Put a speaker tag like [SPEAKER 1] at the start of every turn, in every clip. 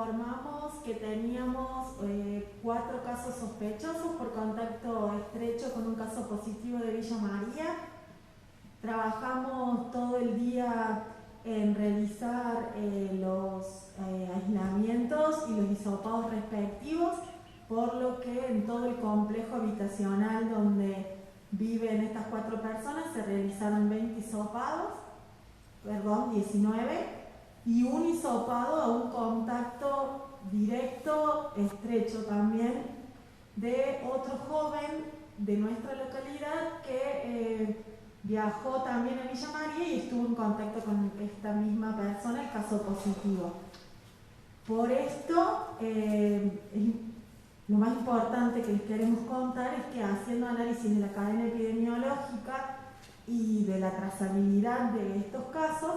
[SPEAKER 1] informamos que teníamos 4 casos sospechosos por contacto estrecho con un caso positivo de Villa María. Trabajamos todo el día en realizar los aislamientos y los hisopados respectivos, por lo que en todo el complejo habitacional donde viven estas 4 personas se realizaron 19, y un hisopado a un contacto directo, estrecho también, de otro joven de nuestra localidad que viajó también a Villa María y estuvo en contacto con esta misma persona, el caso positivo. Por esto, lo más importante que les queremos contar es que haciendo análisis de la cadena epidemiológica y de la trazabilidad de estos casos,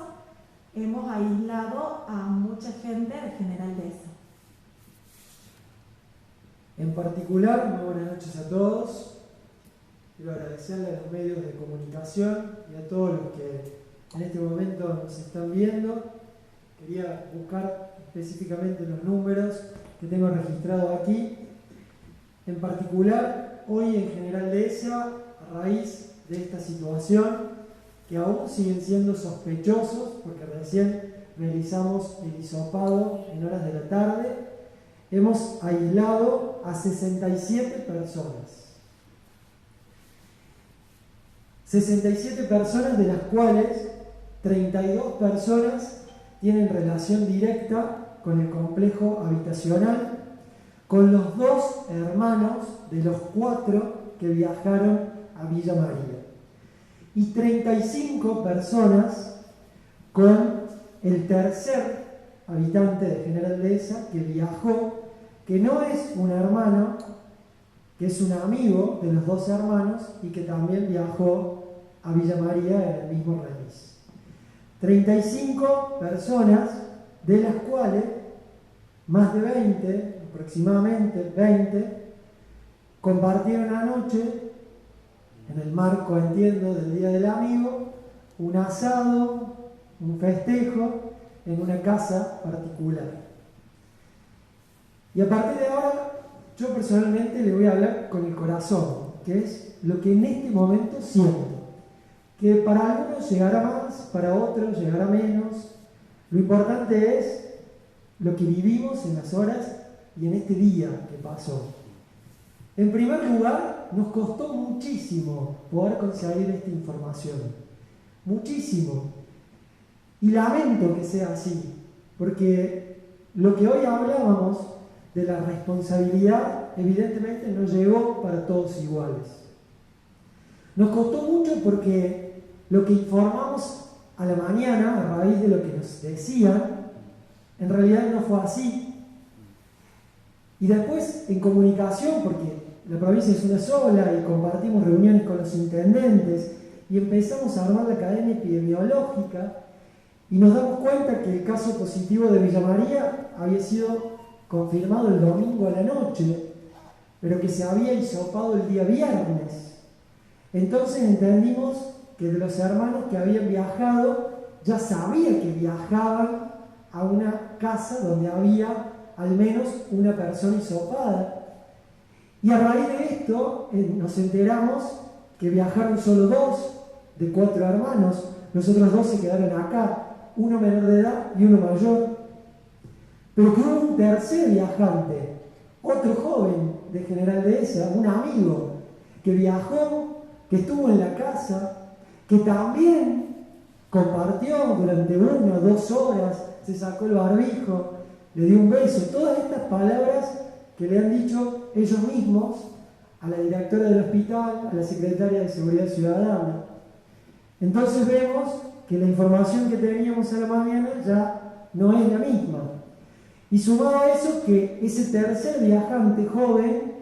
[SPEAKER 1] hemos aislado a mucha gente de General Dehesa.
[SPEAKER 2] En particular, muy buenas noches a todos. Quiero agradecerle a los medios de comunicación y a todos los que en este momento nos están viendo. Quería buscar específicamente los números que tengo registrados aquí. En particular, hoy en General Dehesa, a raíz de esta situación, que aún siguen siendo sospechosos, porque recién realizamos el hisopado en horas de la tarde, hemos aislado a 67 personas. 67 personas, de las cuales 32 personas tienen relación directa con el complejo habitacional, con los 2 hermanos de los 4 que viajaron a Villa María. Y 35 personas con el tercer habitante de General Dehesa que viajó, que no es un hermano, que es un amigo de los 2 hermanos y que también viajó a Villa María en el mismo remis. 35 personas, de las cuales más de 20, aproximadamente 20, compartieron anoche, en el marco, entiendo, del Día del Amigo, un asado, un festejo en una casa particular. Y a partir de ahora, yo personalmente le voy a hablar con el corazón, que es lo que en este momento siento. Que para algunos llegará más, para otros llegará menos. Lo importante es lo que vivimos en las horas y en este día que pasó. En primer lugar, nos costó muchísimo poder conseguir esta información. Muchísimo. Y lamento que sea así, porque lo que hoy hablábamos de la responsabilidad, evidentemente no llegó para todos iguales. Nos costó mucho porque lo que informamos a la mañana, a raíz de lo que nos decían, en realidad no fue así. Y después, en comunicación, porque la provincia es una sola y compartimos reuniones con los intendentes y empezamos a armar la cadena epidemiológica y nos damos cuenta que el caso positivo de Villa María había sido confirmado el domingo a la noche, pero que se había hisopado el día viernes. Entonces entendimos que de los hermanos que habían viajado, ya sabía que viajaban a una casa donde había al menos una persona hisopada. Y a raíz de esto nos enteramos que viajaron solo 2 de 4 hermanos, los otros 2 se quedaron acá, uno menor de edad y uno mayor. Pero que hubo un tercer viajante, otro joven de General Dehesa, un amigo, que viajó, que estuvo en la casa, que también compartió durante 1 o 2 horas, se sacó el barbijo, le dio un beso, todas estas palabras que le han dicho ellos mismos a la directora del hospital, a la secretaria de Seguridad Ciudadana. Entonces vemos que la información que teníamos a la mañana ya no es la misma. Y sumado a eso, que ese tercer viajante joven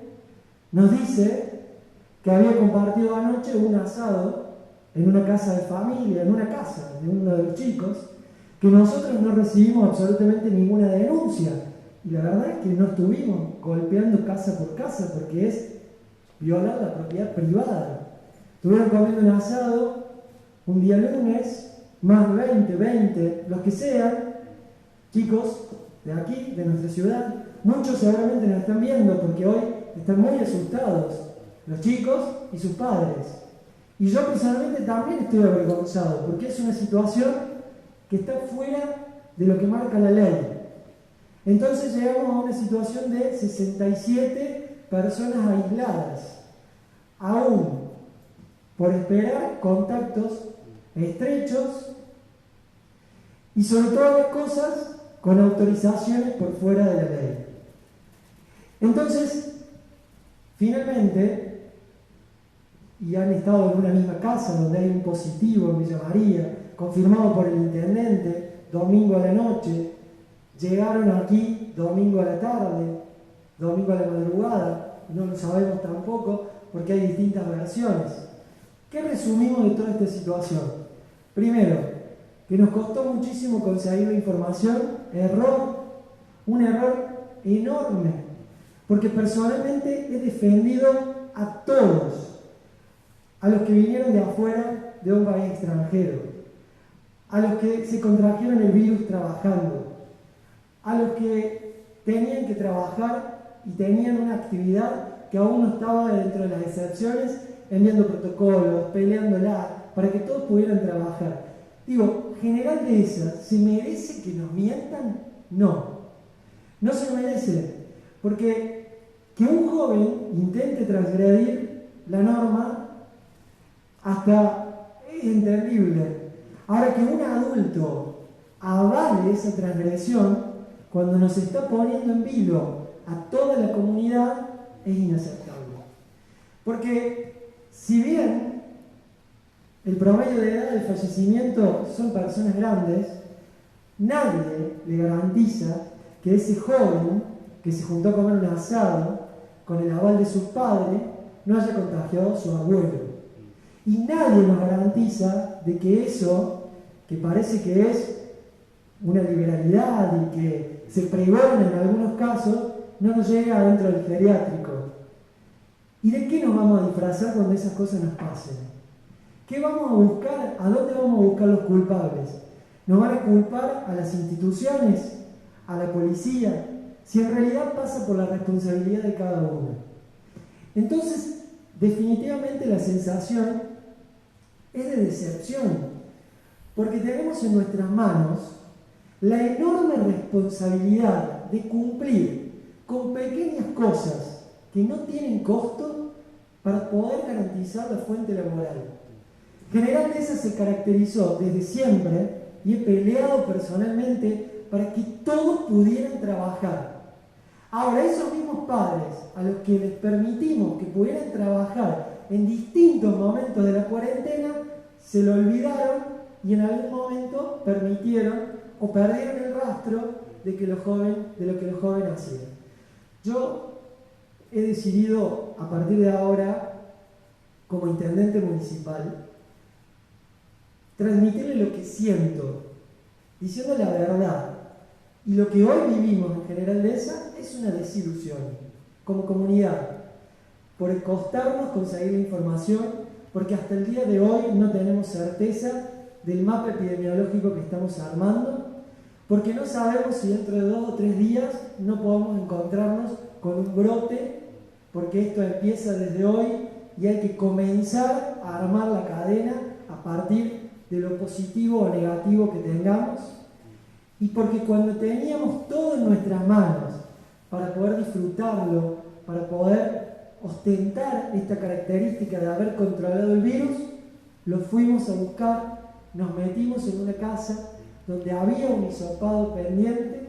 [SPEAKER 2] nos dice que había compartido anoche un asado en una casa de familia, en una casa de uno de los chicos, que nosotros no recibimos absolutamente ninguna denuncia. Y la verdad es que no estuvimos golpeando casa por casa, porque es violar la propiedad privada. Estuvieron comiendo un asado un día lunes, más de 20, los que sean, chicos, de aquí, de nuestra ciudad. Muchos seguramente nos están viendo porque hoy están muy asustados, los chicos y sus padres. Y yo personalmente también estoy avergonzado porque es una situación que está fuera de lo que marca la ley. Entonces llegamos a una situación de 67 personas aisladas, aún por esperar contactos estrechos y sobre todas las cosas con autorizaciones por fuera de la ley. Entonces, finalmente, y han estado en una misma casa donde hay un positivo en Villa María, confirmado por el intendente, domingo a la noche, llegaron aquí domingo a la tarde, domingo a la madrugada, no lo sabemos tampoco porque hay distintas versiones. ¿Qué resumimos de toda esta situación? Primero, que nos costó muchísimo conseguir la información, un error enorme, porque personalmente he defendido a todos, a los que vinieron de afuera de un país extranjero, a los que se contrajeron el virus trabajando, a los que tenían que trabajar y tenían una actividad que aún no estaba dentro de las excepciones, enviando protocolos, peleándola, para que todos pudieran trabajar. Digo, General Dehesa, ¿se merece que nos mientan? No, no se lo merece, porque que un joven intente transgredir la norma hasta es entendible. Ahora, que un adulto avale esa transgresión cuando nos está poniendo en vilo a toda la comunidad es inaceptable. Porque si bien el promedio de edad del fallecimiento son personas grandes, nadie le garantiza que ese joven que se juntó a comer un asado con el aval de sus padres no haya contagiado a su abuelo. Y nadie nos garantiza de que eso, que parece que es una liberalidad y que se pregona en algunos casos, no nos llega adentro del geriátrico. ¿Y de qué nos vamos a disfrazar cuando esas cosas nos pasen? ¿Qué vamos a buscar? ¿A dónde vamos a buscar los culpables? ¿Nos van a culpar a las instituciones? ¿A la policía? Si en realidad pasa por la responsabilidad de cada uno. Entonces, definitivamente la sensación es de decepción, porque tenemos en nuestras manos la enorme responsabilidad de cumplir con pequeñas cosas que no tienen costo para poder garantizar la fuente laboral. General Dehesa se caracterizó desde siempre, y he peleado personalmente para que todos pudieran trabajar. Ahora, esos mismos padres a los que les permitimos que pudieran trabajar en distintos momentos de la cuarentena, se lo olvidaron y en algún momento permitieron o perdieron el rastro de lo que los jóvenes hacían. Yo he decidido, a partir de ahora, como intendente municipal, transmitirle lo que siento, diciendo la verdad. Y lo que hoy vivimos en General Dehesa es una desilusión, como comunidad, por costarnos conseguir la información, porque hasta el día de hoy no tenemos certeza del mapa epidemiológico que estamos armando, porque no sabemos si dentro de 2 o 3 días no podemos encontrarnos con un brote, porque esto empieza desde hoy y hay que comenzar a armar la cadena a partir de lo positivo o negativo que tengamos, y porque cuando teníamos todo en nuestras manos para poder disfrutarlo, para poder ostentar esta característica de haber controlado el virus, lo fuimos a buscar, nos metimos en una casa donde había un hisopado pendiente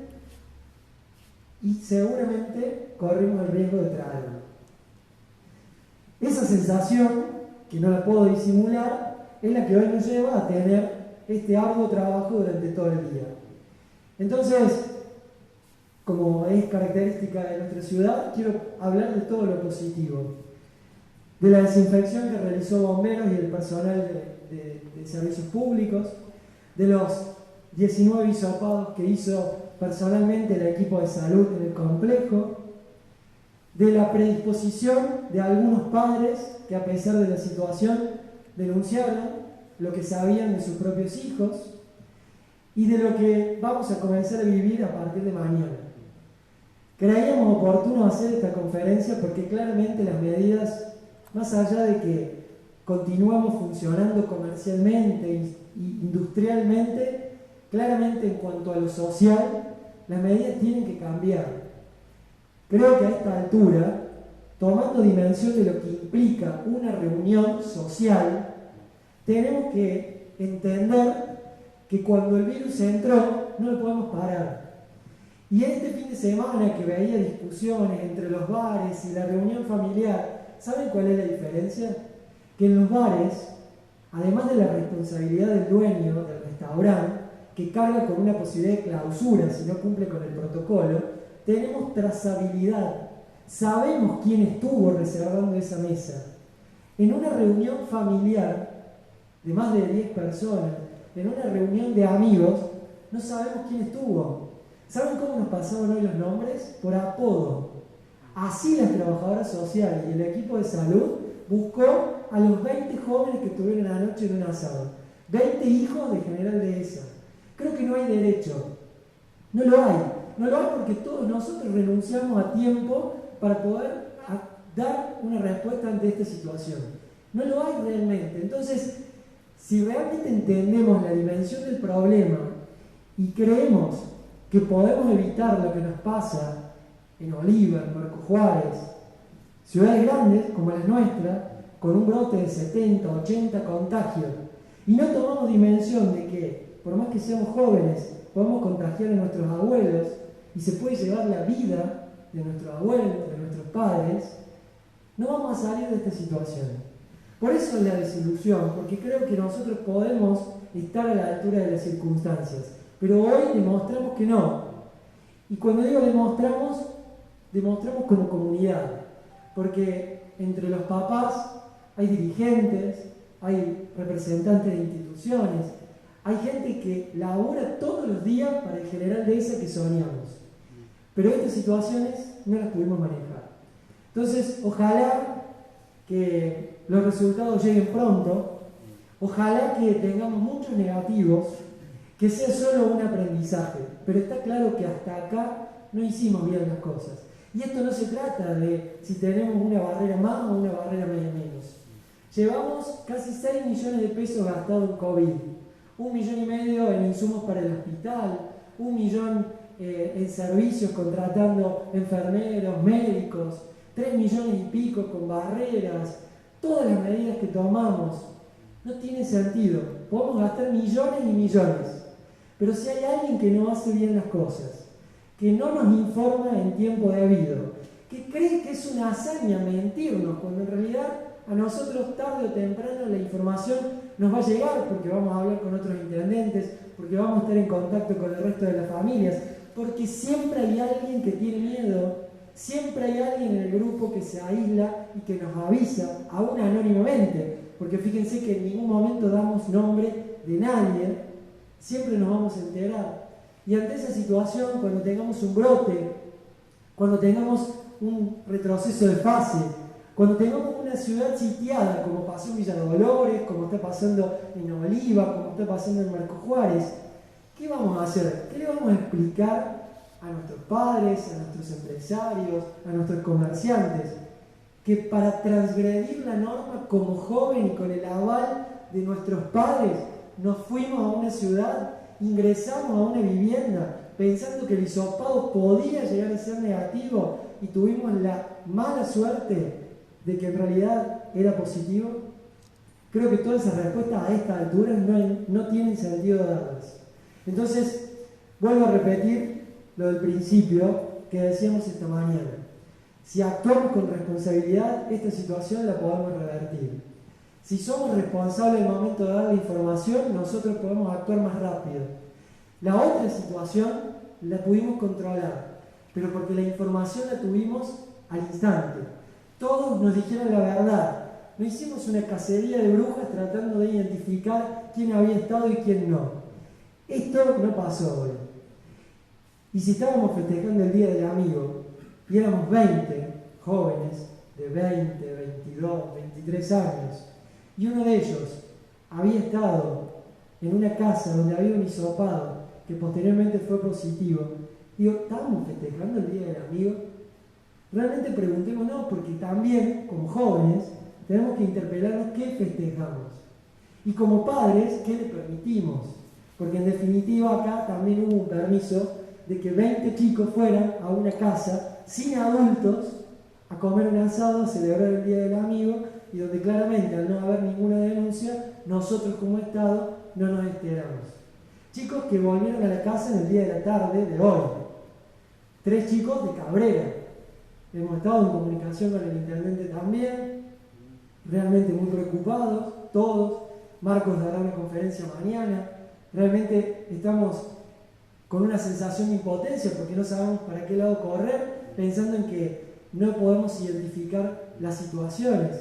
[SPEAKER 2] y seguramente corrimos el riesgo de traerlo. Esa sensación, que no la puedo disimular, es la que hoy nos lleva a tener este arduo trabajo durante todo el día. Entonces, como es característica de nuestra ciudad, quiero hablar de todo lo positivo. De la desinfección que realizó bomberos y el personal de servicios públicos, de los 19 hisopados que hizo personalmente el equipo de salud en el complejo, de la predisposición de algunos padres que, a pesar de la situación, denunciaron lo que sabían de sus propios hijos, y de lo que vamos a comenzar a vivir a partir de mañana. Creíamos oportuno hacer esta conferencia porque claramente las medidas, más allá de que continuamos funcionando comercialmente e industrialmente, claramente en cuanto a lo social, las medidas tienen que cambiar. Creo que a esta altura, tomando dimensión de lo que implica una reunión social, tenemos que entender que cuando el virus entró, no lo podemos parar. Y este fin de semana que veía discusiones entre los bares y la reunión familiar, ¿saben cuál es la diferencia? Que en los bares, además de la responsabilidad del dueño del restaurante, que carga con una posibilidad de clausura si no cumple con el protocolo, tenemos trazabilidad. Sabemos quién estuvo reservando esa mesa. En una reunión familiar de más de 10 personas, en una reunión de amigos, no sabemos quién estuvo. ¿Saben cómo nos pasaban hoy los nombres? Por apodo. Así las trabajadoras sociales y el equipo de salud buscó a los 20 jóvenes que estuvieron anoche en un asado. 20 hijos de General Dehesa. Creo que no hay derecho. No lo hay. No lo hay porque todos nosotros renunciamos a tiempo para poder dar una respuesta ante esta situación. No lo hay realmente. Entonces, si realmente entendemos la dimensión del problema y creemos que podemos evitar lo que nos pasa en Oliva, en Marco Juárez, ciudades grandes como las nuestras, con un brote de 70, 80 contagios, y no tomamos dimensión de que, por más que seamos jóvenes, podemos contagiar a nuestros abuelos y se puede llevar la vida de nuestros abuelos, de nuestros padres, no vamos a salir de esta situación. Por eso es la desilusión, porque creo que nosotros podemos estar a la altura de las circunstancias, pero hoy demostramos que no. Y cuando digo demostramos como comunidad, porque entre los papás hay dirigentes, hay representantes de instituciones, hay gente que labora todos los días para el General Dehesa que soñamos. Pero estas situaciones no las pudimos manejar. Entonces, ojalá que los resultados lleguen pronto, ojalá que tengamos muchos negativos, que sea solo un aprendizaje, pero está claro que hasta acá no hicimos bien las cosas. Y esto no se trata de si tenemos una barrera más o una barrera menos. Llevamos casi 6 millones de pesos gastados en COVID, 1,5 millones en insumos para el hospital, 1 millón en servicios contratando enfermeros, médicos, 3 millones y pico con barreras. Todas las medidas que tomamos no tienen sentido. Podemos gastar millones y millones. Pero si hay alguien que no hace bien las cosas, que no nos informa en tiempo debido, que cree que es una hazaña mentirnos, cuando en realidad a nosotros tarde o temprano la información nos va a llegar, porque vamos a hablar con otros intendentes, porque vamos a estar en contacto con el resto de las familias, porque siempre hay alguien que tiene miedo, siempre hay alguien en el grupo que se aísla y que nos avisa, aún anónimamente, porque fíjense que en ningún momento damos nombre de nadie, siempre nos vamos a enterar. Y ante esa situación, cuando tengamos un brote, cuando tengamos un retroceso de fase, cuando tengamos una ciudad sitiada, como pasó en Villa Dolores, como está pasando en Oliva, como está pasando en Marco Juárez, ¿qué vamos a hacer? ¿Qué le vamos a explicar a nuestros padres, a nuestros empresarios, a nuestros comerciantes? Que para transgredir la norma como joven y con el aval de nuestros padres, nos fuimos a una ciudad, ingresamos a una vivienda, pensando que el hisopado podía llegar a ser negativo y tuvimos la mala suerte de que en realidad era positivo. Creo que todas esas respuestas a esta altura no tienen sentido darlas. Entonces, vuelvo a repetir lo del principio que decíamos esta mañana. Si actuamos con responsabilidad, esta situación la podemos revertir. Si somos responsables en el momento de dar la información, nosotros podemos actuar más rápido. La otra situación la pudimos controlar, pero porque la información la tuvimos al instante. Todos nos dijeron la verdad. No hicimos una cacería de brujas tratando de identificar quién había estado y quién no. Esto no pasó hoy. Y si estábamos festejando el Día del Amigo y éramos 20 jóvenes de 20, 22, 23 años, y uno de ellos había estado en una casa donde había un hisopado que posteriormente fue positivo. Digo, ¿estamos festejando el Día del Amigo? Realmente preguntémonos, porque también, como jóvenes, tenemos que interpelarnos qué festejamos. Y como padres, ¿qué le permitimos? Porque en definitiva acá también hubo un permiso de que 20 chicos fueran a una casa sin adultos a comer un asado, a celebrar el Día del Amigo, y donde claramente al no haber ninguna denuncia, nosotros como Estado no nos enteramos. Chicos que volvieron a la casa en el día de la tarde de hoy. 3 chicos de Cabrera. Hemos estado en comunicación con el intendente también, realmente muy preocupados, todos. Marcos dará una conferencia mañana. Realmente estamos con una sensación de impotencia porque no sabemos para qué lado correr, pensando en que no podemos identificar las situaciones.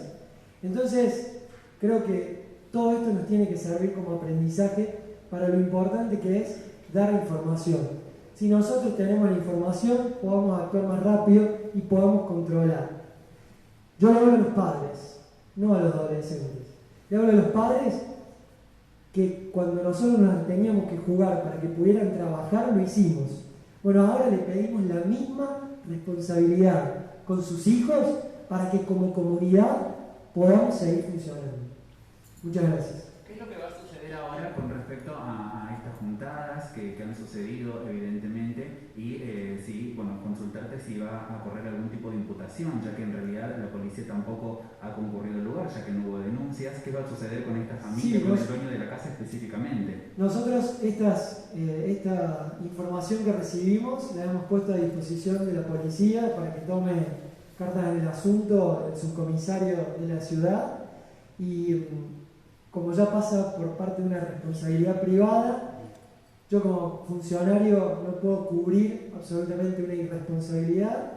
[SPEAKER 2] Entonces, creo que todo esto nos tiene que servir como aprendizaje para lo importante que es dar información. Si nosotros tenemos la información, podemos actuar más rápido y podemos controlar. Yo le hablo a los padres, no a los adolescentes. Le hablo a los padres que cuando nosotros nos teníamos que jugar para que pudieran trabajar, lo hicimos. Bueno, ahora le pedimos la misma responsabilidad con sus hijos para que como comunidad podamos seguir funcionando. Muchas gracias.
[SPEAKER 3] ¿Qué es lo que va a suceder ahora con respecto a estas juntadas que han sucedido, evidentemente? Y sí, bueno, consultarte si va a correr algún tipo de imputación, ya que en realidad la policía tampoco ha concurrido al lugar, ya que no hubo denuncias. ¿Qué va a suceder con esta familia, con el dueño de la casa específicamente?
[SPEAKER 2] Nosotros esta información que recibimos la hemos puesto a disposición de la policía para que tome cartas en el asunto el subcomisario de la ciudad, y como ya pasa por parte de una responsabilidad privada, yo como funcionario no puedo cubrir absolutamente una irresponsabilidad,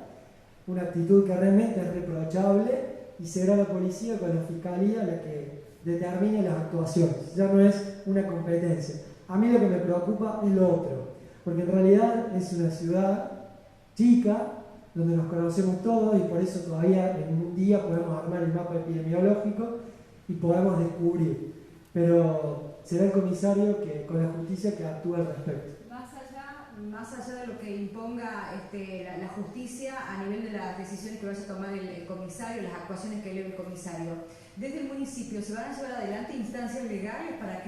[SPEAKER 2] una actitud que realmente es reprochable, y será la policía con la fiscalía la que determine las actuaciones. Ya no es una competencia. A mí lo que me preocupa es lo otro, porque en realidad es una ciudad chica, donde nos conocemos todos, y por eso todavía en un día podemos armar el mapa epidemiológico y podemos descubrir. Pero será el comisario con la justicia que actúe al respecto.
[SPEAKER 4] Más allá de lo que imponga la justicia a nivel de las decisiones que vaya a tomar el comisario, las actuaciones que eleve el comisario, desde el municipio se van a llevar adelante instancias legales para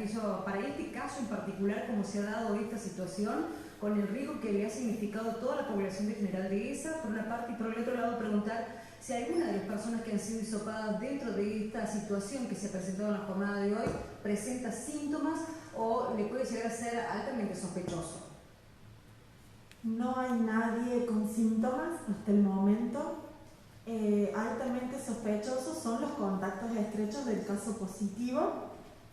[SPEAKER 4] este caso en particular, como se ha dado esta situación, con el riesgo que le ha significado a toda la población de General Dehesa, por una parte, y por el otro lado preguntar si alguna de las personas que han sido hisopadas dentro de esta situación que se ha presentado en la jornada de hoy presenta síntomas o le puede llegar a ser altamente sospechoso.
[SPEAKER 1] No hay nadie con síntomas hasta el momento. Altamente sospechosos son los contactos estrechos del caso positivo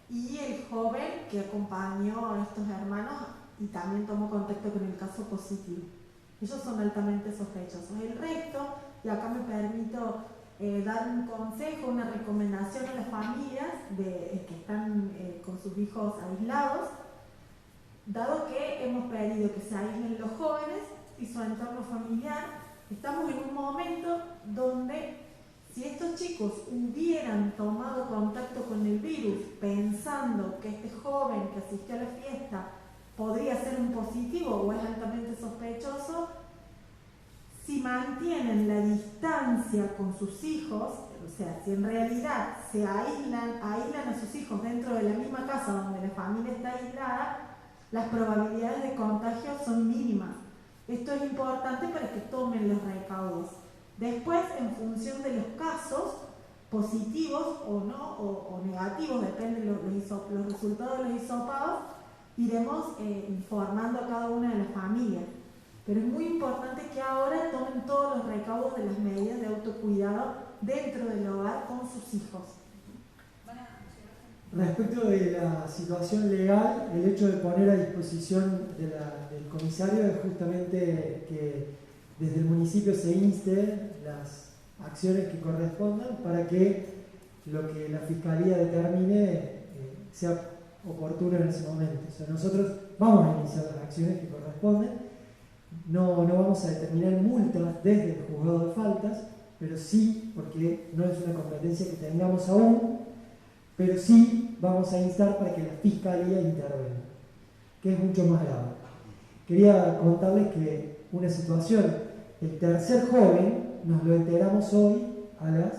[SPEAKER 1] y el joven que acompañó a estos hermanos y también tomó contacto con el caso positivo. Ellos son altamente sospechosos. El resto, y acá me permito dar un consejo, una recomendación a las familias que están con sus hijos aislados, dado que hemos pedido que se aíslen los jóvenes y su entorno familiar. Estamos en un momento donde si estos chicos hubieran tomado contacto con el virus pensando que este joven que asistió a la fiesta podría ser un positivo o es altamente sospechoso, si mantienen la distancia con sus hijos, o sea, si en realidad se aíslan a sus hijos dentro de la misma casa donde la familia está aislada, las probabilidades de contagio son mínimas. Esto es importante para que tomen los recaudos. Después, en función de los casos, positivos o no, o negativos, depende de los resultados de los hisopados, iremos informando a cada una de las familias. Pero es muy importante que ahora tomen todos los recaudos de las medidas de autocuidado dentro del hogar con sus hijos.
[SPEAKER 2] Respecto de la situación legal, el hecho de poner a disposición del comisario es justamente que desde el municipio se inste las acciones que correspondan para que lo que la Fiscalía determine sea oportuno en ese momento. O sea, nosotros vamos a iniciar las acciones que corresponden, no vamos a determinar multas desde el juzgado de faltas, pero sí, porque no es una competencia que tengamos aún, pero sí vamos a instar para que la Fiscalía intervenga, que es mucho más grave. quería contarles que una situación, el tercer joven, nos lo enteramos hoy a las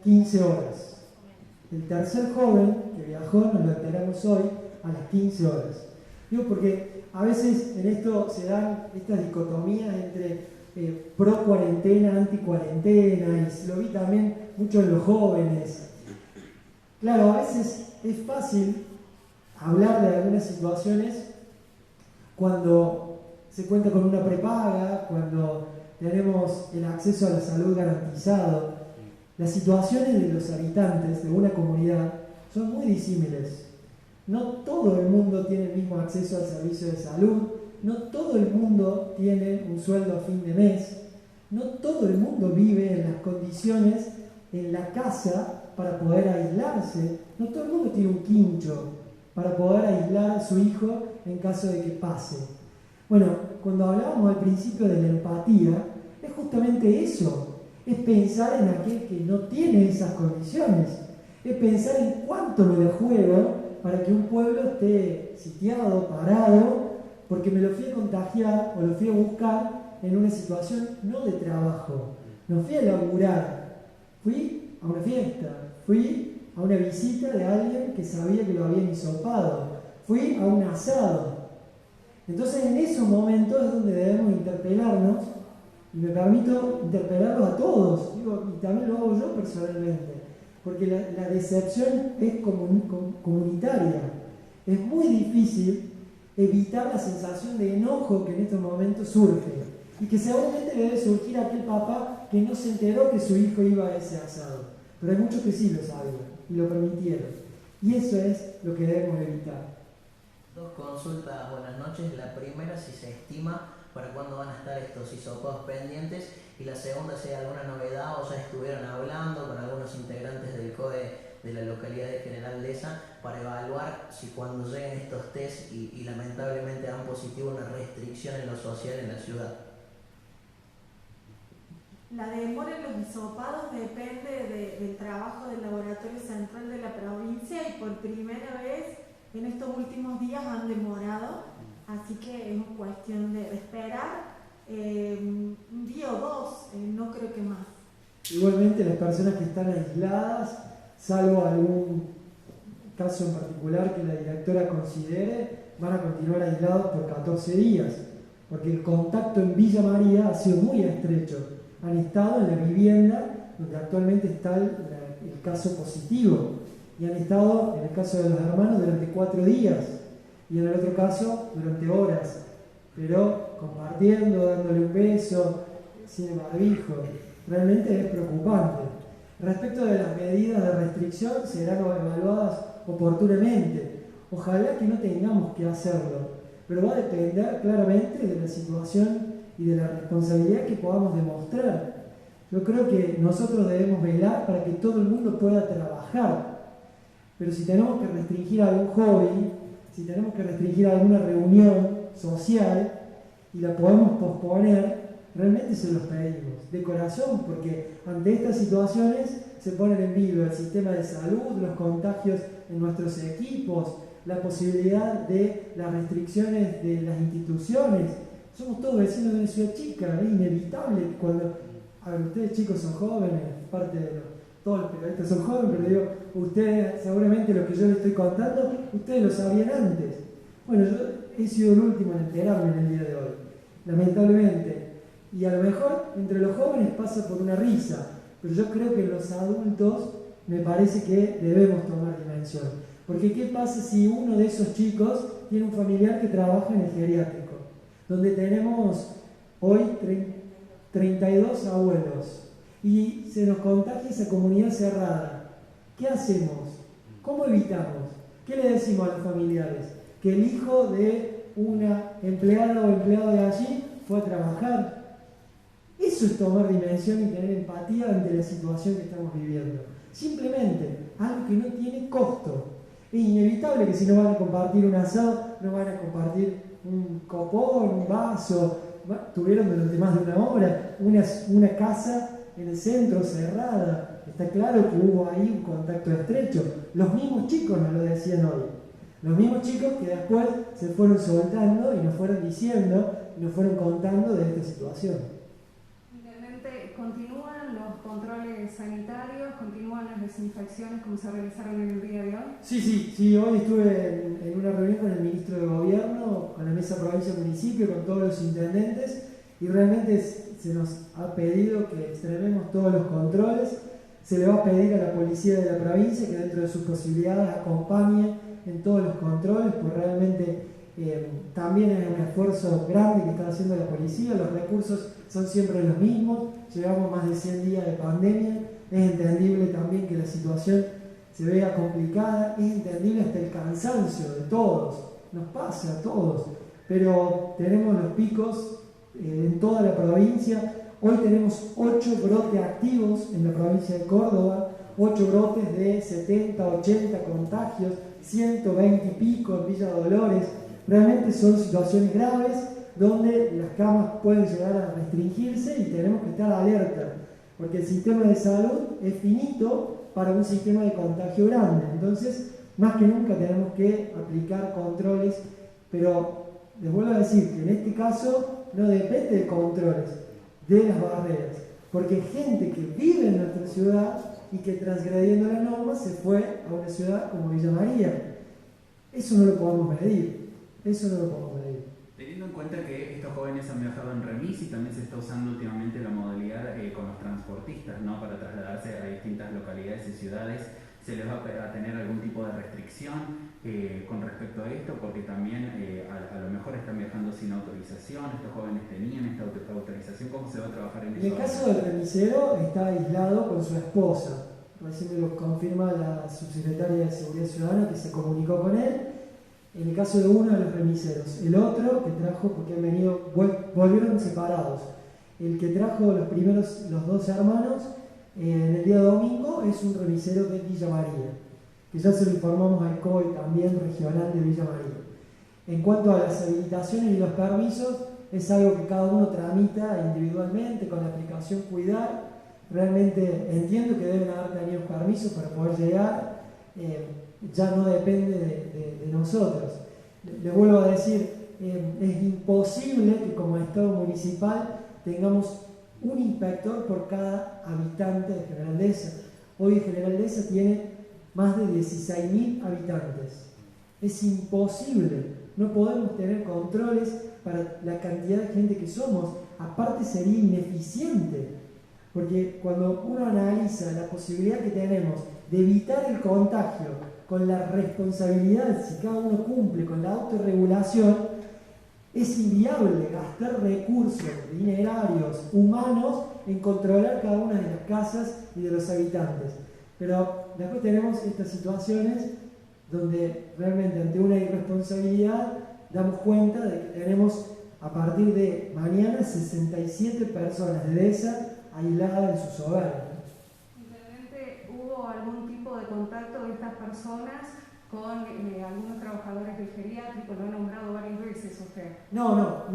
[SPEAKER 2] 15 horas. El tercer joven que viajó nos lo enteramos hoy a las 15 horas. Digo, porque a veces en esto se dan estas dicotomías entre pro cuarentena, anti cuarentena, y lo vi también mucho en los jóvenes. Claro, a veces es fácil hablar de algunas situaciones cuando se cuenta con una prepaga, cuando tenemos el acceso a la salud garantizado. Las situaciones de los habitantes de una comunidad son muy disímiles. No todo el mundo tiene el mismo acceso al servicio de salud, no todo el mundo tiene un sueldo a fin de mes, no todo el mundo vive en las condiciones en la casa para poder aislarse, no todo el mundo tiene un quincho para poder aislar a su hijo en caso de que pase. Bueno, cuando hablábamos al principio de la empatía, es justamente eso, es pensar en aquel que no tiene esas condiciones, es pensar en cuánto me lo juego para que un pueblo esté sitiado, parado, porque me lo fui a contagiar o lo fui a buscar en una situación no de trabajo, no fui a laburar, fui a una fiesta, fui a una visita de alguien que sabía que lo habían hisopado, fui a un asado. Entonces en esos momentos es donde debemos interpelarnos, y me permito interpelarlos a todos, digo, y también lo hago yo personalmente, porque la decepción es comunitaria. Es muy difícil evitar la sensación de enojo que en estos momentos surge, y que seguramente le debe surgir a aquel papá que no se enteró que su hijo iba a ese asado, pero hay muchos que sí lo sabían y lo permitieron, y eso es lo que debemos evitar.
[SPEAKER 5] Dos consultas, buenas noches. La primera, si se estima para cuándo van a estar estos hisopados pendientes, y la segunda, si hay alguna novedad o ya estuvieron hablando con algunos integrantes del COE de la localidad de General Dehesa para evaluar si cuando lleguen estos test y lamentablemente dan positivo una restricción en lo social en la ciudad.
[SPEAKER 1] La demora en los hisopados depende del trabajo del Laboratorio Central de la provincia, y por primera vez en estos últimos días han demorado, así que es cuestión de esperar un día o dos, no creo que más.
[SPEAKER 2] Igualmente las personas que están aisladas, salvo algún caso en particular que la directora considere, van a continuar aislados por 14 días, porque el contacto en Villa María ha sido muy estrecho. Han estado en la vivienda donde actualmente está el caso positivo, y han estado, en el caso de los hermanos, durante 4 días, y en el otro caso durante horas, pero compartiendo, dándole un beso, sin barbijo. Realmente es preocupante. Respecto de las medidas de restricción, serán evaluadas oportunamente. Ojalá que no tengamos que hacerlo, pero va a depender claramente de la situación y de la responsabilidad que podamos demostrar. Yo creo que nosotros debemos velar para que todo el mundo pueda trabajar, pero si tenemos que restringir algún hobby, si tenemos que restringir alguna reunión social y la podemos posponer, realmente se los pedimos de corazón, porque ante estas situaciones se ponen en vilo el sistema de salud, los contagios en nuestros equipos, la posibilidad de las restricciones de las instituciones. Somos todos vecinos de una ciudad chica, es inevitable cuando... A ver, ustedes chicos son jóvenes, parte de todos los periodistas son jóvenes, pero digo, ustedes seguramente lo que yo les estoy contando, ustedes lo sabían antes. Bueno, yo he sido el último en enterarme en el día de hoy, lamentablemente. Y a lo mejor entre los jóvenes pasa por una risa, pero yo creo que los adultos me parece que debemos tomar dimensión. Porque ¿qué pasa si uno de esos chicos tiene un familiar que trabaja en el geriátrico? Donde tenemos hoy 32 abuelos y se nos contagia esa comunidad cerrada. ¿Qué hacemos? ¿Cómo evitamos? ¿Qué le decimos a los familiares? Que el hijo de una empleada o empleado de allí fue a trabajar. Eso es tomar dimensión y tener empatía ante la situación que estamos viviendo. Simplemente, algo que no tiene costo. Es inevitable que si no van a compartir un asado, no van a compartir un copón, un vaso. Tuvieron durante más de una hora una casa en el centro cerrada. Está claro que hubo ahí un contacto estrecho. Los mismos chicos nos lo decían hoy. Los mismos chicos que después se fueron soltando y nos fueron diciendo, nos fueron contando de esta situación.
[SPEAKER 6] Intendente, ¿continúan los controles sanitarios? ¿Continúan las desinfecciones como se realizaron en el día de hoy?
[SPEAKER 2] Sí, hoy estuve en una reunión con el ministro de Gobierno, con la mesa provincia-municipio, con todos los intendentes, y realmente se nos ha pedido que extrememos todos los controles. Se le va a pedir a la policía de la provincia que dentro de sus posibilidades acompañe en todos los controles, pues realmente también es un esfuerzo grande que está haciendo la policía. Los recursos son siempre los mismos, llevamos más de 100 días de pandemia, es entendible también que la situación se vea complicada, es entendible hasta el cansancio de todos, nos pasa a todos, pero tenemos los picos en toda la provincia. Hoy tenemos 8 brotes activos en la provincia de Córdoba, 8 brotes de 70, 80 contagios, 120 y pico en Villa Dolores. Realmente son situaciones graves donde las camas pueden llegar a restringirse y tenemos que estar alerta, porque el sistema de salud es finito para un sistema de contagio grande. Entonces, más que nunca tenemos que aplicar controles, pero les vuelvo a decir que en este caso no depende de controles, de las barreras, porque gente que vive en nuestra ciudad y que transgrediendo la norma se fue a una ciudad como Villa María. Eso no lo podemos medir,
[SPEAKER 3] Teniendo en cuenta que estos jóvenes han viajado en remis y también se está usando últimamente la modalidad con los transportistas, ¿no?, para trasladarse a distintas localidades y ciudades, ¿se les va a tener algún tipo de restricción con respecto a esto? Porque también a lo mejor están viajando sin autorización, estos jóvenes tenían esta autorización, ¿cómo se va a trabajar en eso?
[SPEAKER 2] En el caso del remisero está aislado con su esposa, recién me lo confirma la subsecretaria de Seguridad Ciudadana que se comunicó con él. En el caso de uno de los remiseros, el otro que trajo, porque han venido, volvieron separados, el que trajo los 2 hermanos en el día domingo es un remisero de Villa María, que ya se lo informamos al COI también regional de Villa María. En cuanto a las habilitaciones y los permisos, es algo que cada uno tramita individualmente con la aplicación Cuidar. Realmente entiendo que deben haber tenido permisos para poder llegar, ya no depende de nosotros. Les vuelvo a decir, es imposible que como Estado municipal tengamos un inspector por cada habitante de General Dehesa. Hoy General Dehesa tiene más de 16.000 habitantes. Es imposible, no podemos tener controles para la cantidad de gente que somos. Aparte sería ineficiente, porque cuando uno analiza la posibilidad que tenemos de evitar el contagio con la responsabilidad, si cada uno cumple con la autorregulación, es inviable gastar recursos dinerarios, humanos, en controlar cada una de las casas y de los habitantes. Pero después tenemos estas situaciones donde realmente ante una irresponsabilidad damos cuenta de que tenemos a partir de mañana 67 personas de Dehesa aisladas en sus hogares.
[SPEAKER 6] Intendente, ¿hubo algún tipo de contacto de estas personas con algunos trabajadores del geriátrico? Lo ha nombrado varias veces usted.
[SPEAKER 2] No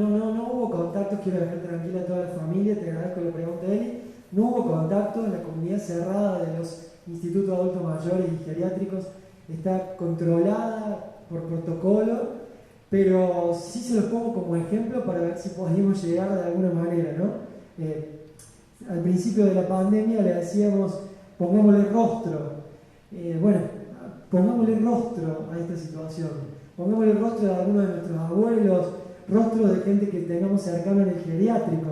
[SPEAKER 2] hubo contactos, quiero dejar tranquila a toda la familia, te agradezco la pregunta, Eli. No hubo contacto en la comunidad cerrada de los institutos de adultos mayores y geriátricos, está controlada por protocolo, pero sí se los pongo como ejemplo para ver si podemos llegar de alguna manera, ¿no? Al principio de la pandemia le decíamos, pongámosle rostro. Pongámosle rostro a esta situación, pongámosle rostro a algunos de nuestros abuelos, rostro de gente que tengamos cercano en el geriátrico.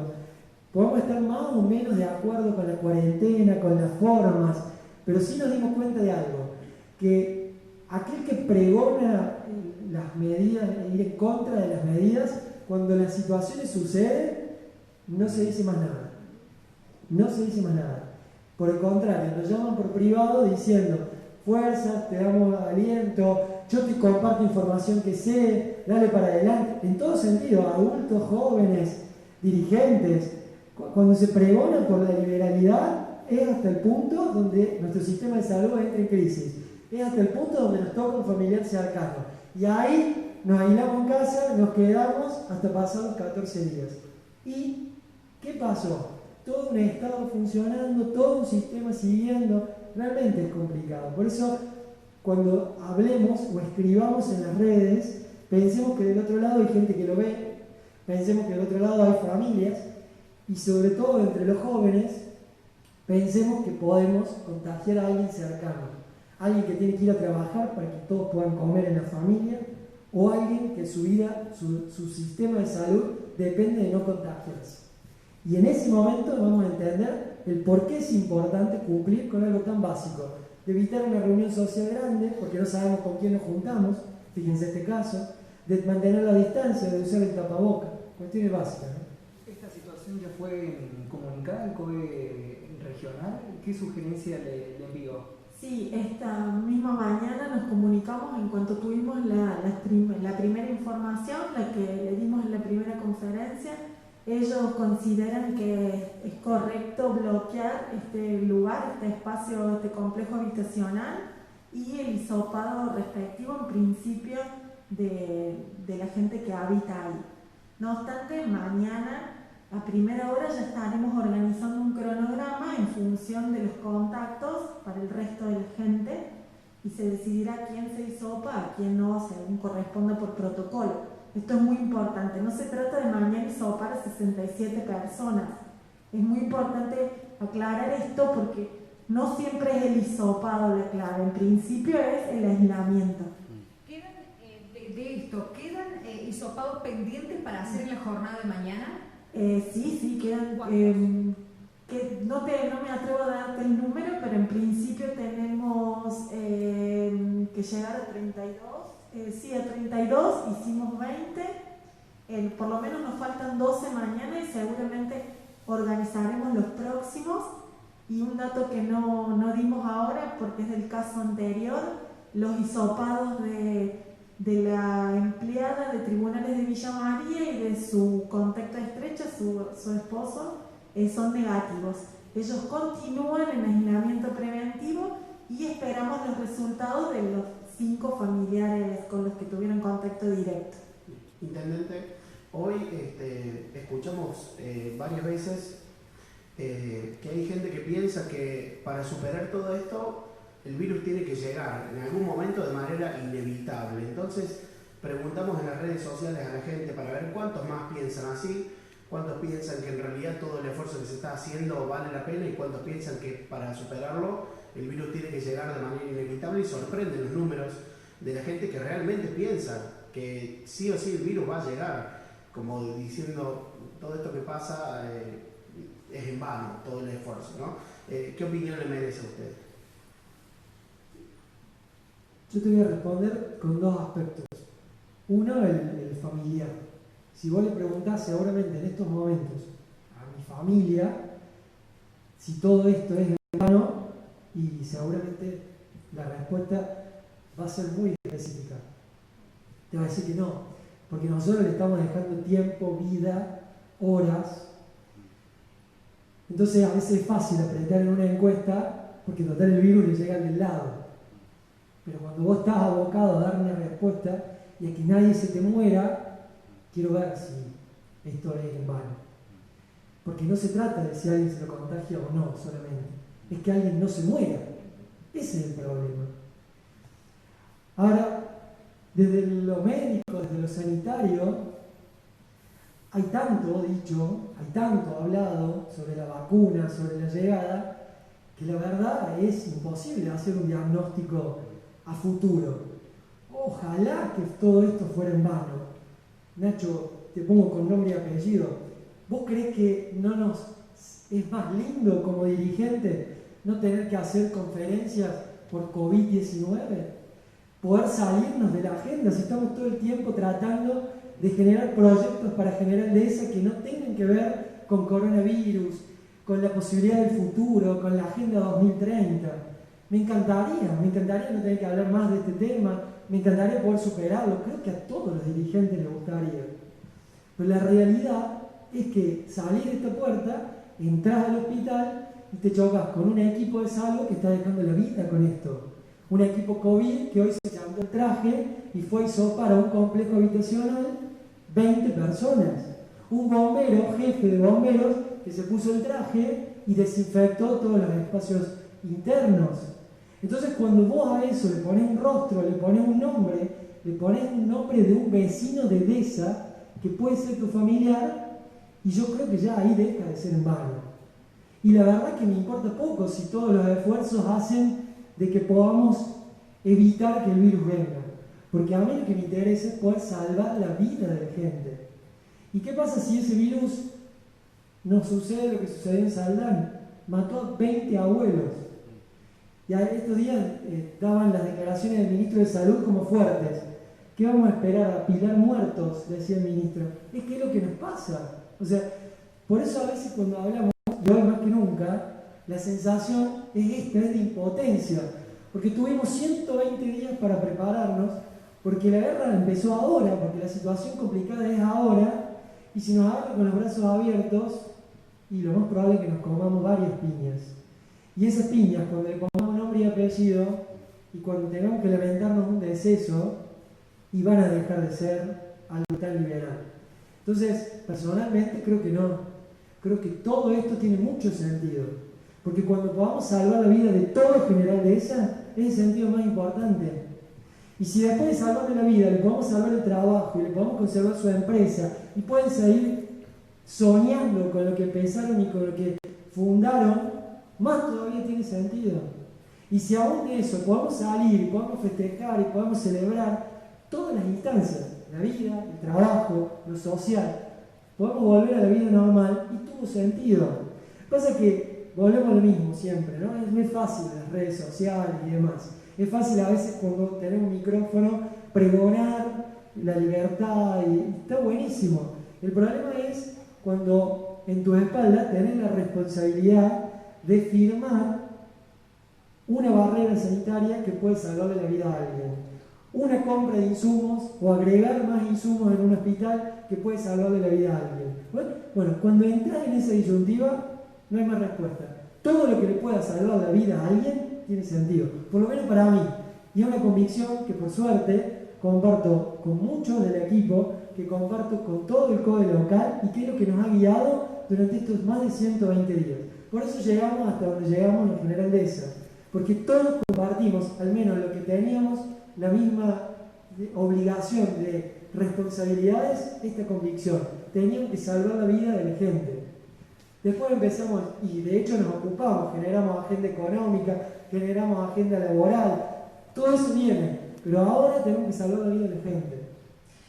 [SPEAKER 2] Podemos estar más o menos de acuerdo con la cuarentena, con las formas, pero sí nos dimos cuenta de algo, que aquel que pregona las medidas, ir en contra de las medidas, cuando las situaciones suceden, no se dice más nada. No se dice más nada. Por el contrario, nos llaman por privado diciendo, fuerza, te damos aliento, yo te comparto información que sé, dale para adelante, en todo sentido, adultos, jóvenes, dirigentes. Cuando se pregona por la liberalidad, es hasta el punto donde nuestro sistema de salud entra en crisis, es hasta el punto donde nos toca un familiar cercano, y ahí nos aislamos en casa, nos quedamos hasta pasados 14 días. ¿Y qué pasó? Todo un estado funcionando, todo un sistema siguiendo, realmente es complicado. Por eso cuando hablemos o escribamos en las redes, pensemos que del otro lado hay gente que lo ve, pensemos que del otro lado hay familias, y sobre todo entre los jóvenes, pensemos que podemos contagiar a alguien cercano, alguien que tiene que ir a trabajar para que todos puedan comer en la familia, o alguien que su vida, su sistema de salud depende de no contagiarse. Y en ese momento vamos a entender el por qué es importante cumplir con algo tan básico, de evitar una reunión social grande, porque no sabemos con quién nos juntamos, fíjense este caso, de mantener la distancia, de usar el tapaboca, cuestiones básicas, ¿no?
[SPEAKER 7] ¿Esta situación ya fue comunicada al COE regional? ¿Qué sugerencia le envió?
[SPEAKER 1] Sí, esta misma mañana nos comunicamos en cuanto tuvimos la primera información, la que le dimos en la primera conferencia. Ellos consideran que es correcto bloquear este lugar, este espacio, este complejo habitacional y el hisopado respectivo en principio de la gente que habita ahí. No obstante, mañana a primera hora ya estaremos organizando un cronograma en función de los contactos para el resto de la gente y se decidirá quién se hisopa, a quién no, según corresponda por protocolo. Esto es muy importante, no se trata de mañana hisopar a 67 personas. Es muy importante aclarar esto porque no siempre es el hisopado la clave, en principio es el aislamiento.
[SPEAKER 4] ¿Quedan de esto, quedan hisopados pendientes para hacer en la jornada de mañana?
[SPEAKER 1] Sí, quedan. No me atrevo a darte el número, pero en principio tenemos que llegar a 32. A 32, hicimos 20. Por lo menos nos faltan 12 mañana y seguramente organizaremos los próximos. Y un dato que no dimos ahora, porque es del caso anterior, los hisopados de la empleada de Tribunales de Villa María y de su contacto estrecho, su esposo, son negativos. Ellos continúan en aislamiento preventivo y esperamos los resultados de los 5 familiares con los que tuvieron contacto directo.
[SPEAKER 8] Intendente, hoy escuchamos varias veces que hay gente que piensa que para superar todo esto el virus tiene que llegar en algún momento de manera inevitable. Entonces preguntamos en las redes sociales a la gente para ver cuántos más piensan así, cuántos piensan que en realidad todo el esfuerzo que se está haciendo vale la pena y cuántos piensan que para superarlo el virus tiene que llegar de manera inevitable, y sorprenden los números de la gente que realmente piensa que sí o sí el virus va a llegar, como diciendo todo esto que pasa es en vano, todo el esfuerzo, ¿no? ¿Qué opinión le merece a usted?
[SPEAKER 2] Yo te voy a responder con 2 aspectos. Uno, el familiar. Si vos le preguntás seguramente en estos momentos a mi familia si todo esto es en vano, y seguramente la respuesta va a ser muy específica. Te va a decir que no, porque nosotros le estamos dejando tiempo, vida, horas. Entonces a veces es fácil apretar en una encuesta porque total el virus le llega del lado. Pero cuando vos estás abocado a dar una respuesta y a que nadie se te muera, quiero ver si esto es en vano. Porque no se trata de si alguien se lo contagia o no solamente, es que alguien no se muera. Ese es el problema. Ahora, desde lo médico, desde lo sanitario, hay tanto dicho, hay tanto hablado sobre la vacuna, sobre la llegada, que la verdad es imposible hacer un diagnóstico a futuro. Ojalá que todo esto fuera en vano. Nacho, te pongo con nombre y apellido. ¿Vos creés que es más lindo como dirigente no tener que hacer conferencias por COVID-19? Poder salirnos de la agenda si estamos todo el tiempo tratando de generar proyectos para General Dehesa que no tengan que ver con coronavirus, con la posibilidad del futuro, con la Agenda 2030. Me encantaría no tener que hablar más de este tema, me encantaría poder superarlo, creo que a todos los dirigentes les gustaría. Pero la realidad es que salir de esta puerta, entras al hospital y te chocas con un equipo de salud que está dejando la vida con esto. Un equipo COVID que hoy se cambió el traje y fue a hisopar a un complejo habitacional 20 personas. Un bombero, jefe de bomberos, que se puso el traje y desinfectó todos los espacios internos. Entonces cuando vos a eso le pones un rostro, le pones un nombre de un vecino de Deza, que puede ser tu familiar, y yo creo que ya ahí deja de ser en vano. Y la verdad que me importa poco si todos los esfuerzos hacen de que podamos evitar que el virus venga. Porque a mí lo que me interesa es poder salvar la vida de la gente. ¿Y qué pasa si ese virus nos sucede lo que sucedió en Saldán? Mató a 20 abuelos. Y estos días daban las declaraciones del ministro de Salud como fuertes. ¿Qué vamos a esperar? ¿Apilar muertos?, decía el ministro. Es que es lo que nos pasa. O sea, por eso a veces cuando hablamos, y hoy más que nunca, la sensación es esta, es de impotencia. Porque tuvimos 120 días para prepararnos, porque la guerra empezó ahora, porque la situación complicada es ahora, y si nos agarra con los brazos abiertos, y lo más probable es que nos comamos varias piñas. Y esas piñas, cuando le pongamos nombre y apellido, y cuando tengamos que lamentarnos un deceso, y van a dejar de ser algo tan liberal. Entonces, personalmente creo que no. Creo que todo esto tiene mucho sentido. Porque cuando podamos salvar la vida de todo el general Deza, es el sentido más importante. Y si después de salvarle la vida le podemos salvar el trabajo y le podemos conservar su empresa y pueden seguir soñando con lo que pensaron y con lo que fundaron, más todavía tiene sentido. Y si aún de eso podemos salir y podemos festejar y podemos celebrar todas las instancias, la vida, el trabajo, lo social, podemos volver a la vida normal y tuvo sentido. Pasa que volvemos a lo mismo siempre, ¿no? Es muy fácil las redes sociales y demás. Es fácil a veces cuando tenemos un micrófono pregonar la libertad y está buenísimo. El problema es cuando en tu espalda tenés la responsabilidad de firmar una barrera sanitaria que puede salvarle la vida a alguien. Una compra de insumos o agregar más insumos en un hospital que puede salvarle la vida a alguien. Bueno, cuando entras en esa disyuntiva no hay más respuesta. Todo lo que le pueda salvar la vida a alguien tiene sentido, por lo menos para mí. Y es una convicción que por suerte comparto con muchos del equipo, que comparto con todo el CODE local y que es lo que nos ha guiado durante estos más de 120 días. Por eso llegamos hasta donde llegamos en General Deza, porque todos compartimos, al menos lo que teníamos, la misma obligación de responsabilidades, esta convicción. Teníamos que salvar la vida de la gente. Después empezamos, y de hecho nos ocupamos, generamos agenda económica, generamos agenda laboral, todo eso viene, pero ahora tenemos que salvar la vida de la gente.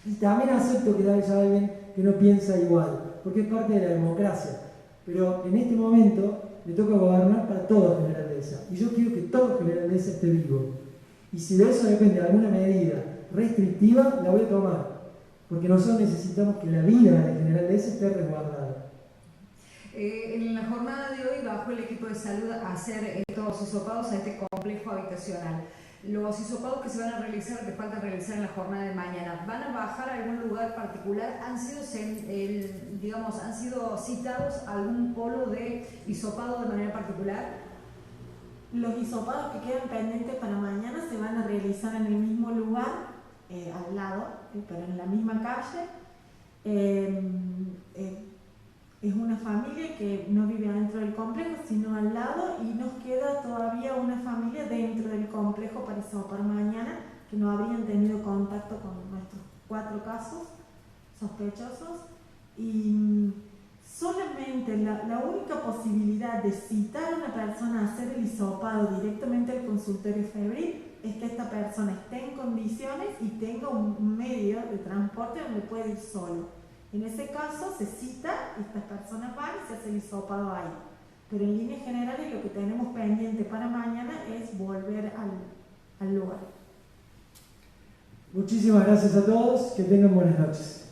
[SPEAKER 2] Y también acepto que haya alguien que no piensa igual, porque es parte de la democracia. Pero en este momento me toca gobernar para todo General Deza, y yo quiero que todo General Deza esté vivo. Y si de eso depende alguna medida restrictiva, la voy a tomar, porque nosotros necesitamos que la vida de General Deza esté resguardada.
[SPEAKER 4] En la jornada de hoy bajó el equipo de salud a hacer estos hisopados a este complejo habitacional. Los hisopados que se van a realizar, que faltan realizar en la jornada de mañana, ¿van a bajar a algún lugar particular? ¿Han sido citados a algún polo de hisopado de manera particular?
[SPEAKER 1] Los hisopados que quedan pendientes para mañana se van a realizar en el mismo lugar, al lado, pero en la misma calle. Es una familia que no vive adentro del complejo, sino al lado, y nos queda todavía una familia dentro del complejo para hisopar mañana, que no habrían tenido contacto con nuestros 4 casos sospechosos. Y solamente la única posibilidad de citar a una persona a hacer el hisopado directamente al consultorio febril es que esta persona esté en condiciones y tenga un medio de transporte donde puede ir solo. En ese caso se cita, estas personas van y se hace el hisopado ahí. Pero en líneas generales lo que tenemos pendiente para mañana es volver al lugar.
[SPEAKER 2] Muchísimas gracias a todos, que tengan buenas noches.